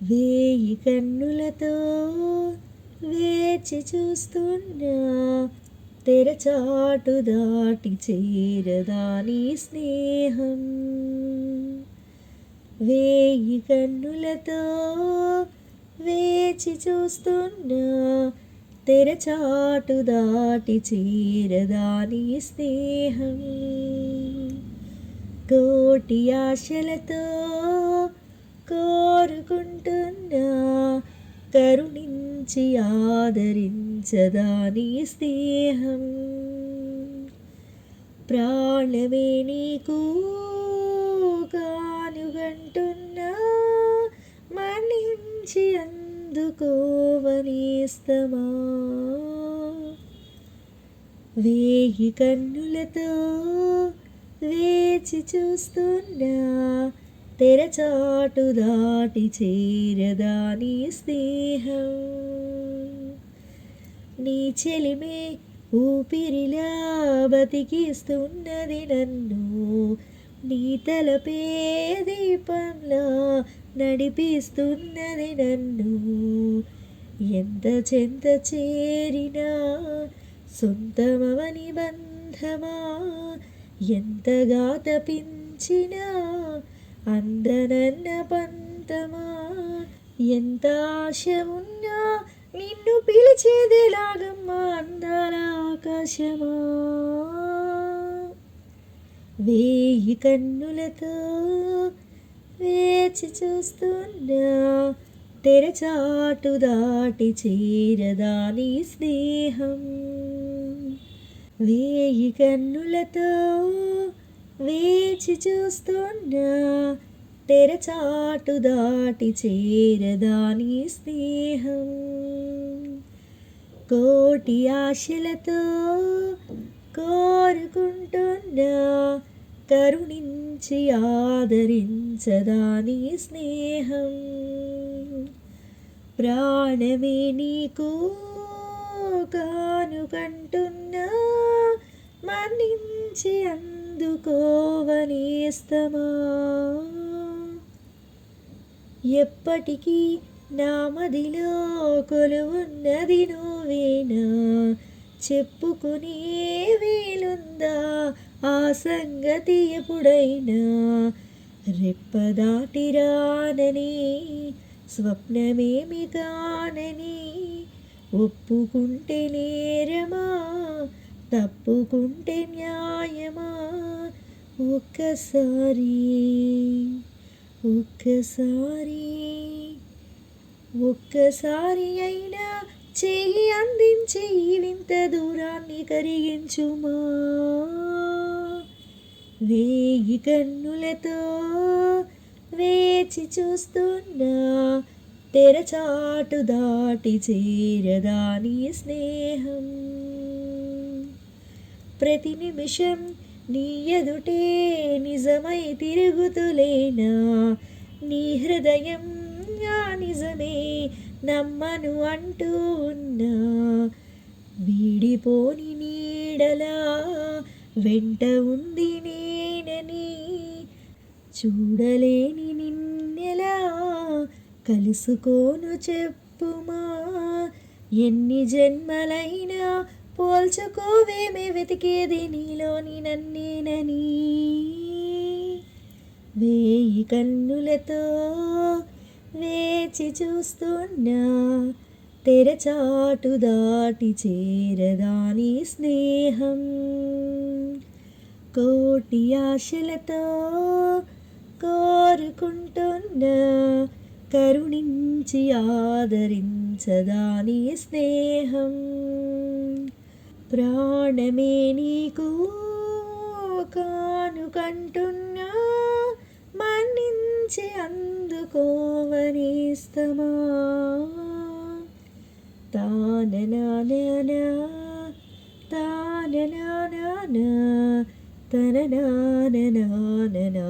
వేయి కన్నులతో వేచి చూస్తున్నా, తెరచాటు దాటి చేరదా నీ స్నేహం. వేయి కన్నులతో వేచి చూస్తున్నా, తెరచాటు దాటి చేరదా నీ స్నేహం. కోటి ఆశలతో కోరుకుంటున్నా, కరుణించి ఆదరించదా నీ స్నేహం. ప్రాణమే నీకు కానుగంటున్నా, మన్నించి అందుకోవనేస్తమా. వేయి కన్నులతో వేచి చూస్తున్నా, తెరచాటు దాటి చేరదా నీ స్నేహం. నీ చెలిమే ఊపిరిలా బతికిస్తున్నది నన్ను, నీ తలపే దీపంలా నడిపిస్తున్నది నన్ను. ఎంత చెంత చేరినా సొంతమవని బంధమా, ఎంతగా తపించినా అందనన్న పంతమా. ఎంత ఆశ ఉన్నా నిన్ను పిలిచేదేలాగమ్మా అందాల ఆకాశమా. వేయి కన్నులతో వేచి చూస్తున్నా, తెరచాటు దాటి చేరదా నీ స్నేహం. వేయి కన్నులతో వేచి చూస్తున్నా, తెరచాటు దాటి చేరదా నీ స్నేహం. కోటి ఆశలతో కోరుకుంటున్నా, కరుణించి ఆదరించదా నీ స్నేహం. ప్రాణమే నీకు కానుకంటున్నా, మన్నించి అందుకోవనేస్తమా. ఎప్పటికీ నా మదిలో కొలువున్నది నువ్వేనా, చెప్పుకునే వీలుందా ఆ సంగతి ఎప్పుడైనా. రెప్పదాటి రానని స్వప్నమేమి కానని, ఒప్పుకుంటే నేరమా తప్పుకుంటే న్యాయమా. ఒక్కసారి ఒక్కసారి ఒక్కసారి అయినా చెయ్యి అందించి ఈ వింత దూరాన్ని కరిగించుమా. వేయి కన్నులతో వేచి చూస్తున్నా, తెరచాటు దాటి చేరదా నీ స్నేహం. ప్రతి నిమిషం నీ ఎదుటే నిజమై తిరుగుతులేనా, నీ హృదయం ఆ నిజమే నమ్మను అంటూ ఉన్నా. వీడిపోని నీడలా వెంట ఉంది నేనని, చూడలేని నిన్నెలా కలుసుకోను చెప్పుమా. ఎన్ని జన్మలైనా పోల్చుకోవేమే వెతికేది నీలోని నన్నేనని. వేయి కన్నులతో వేచి చూస్తున్నా, తెరచాటు దాటి చేరదా నీ స్నేహం. కోటి ఆశలతో కోరుకుంటున్నా, కరుణించి ఆదరించదా నీ స్నేహం. ప్రాణమే నీకు కానుకంటున్నా, మన్నించి అందుకోవనేస్తమా. తాననానా తాననానా తననానా.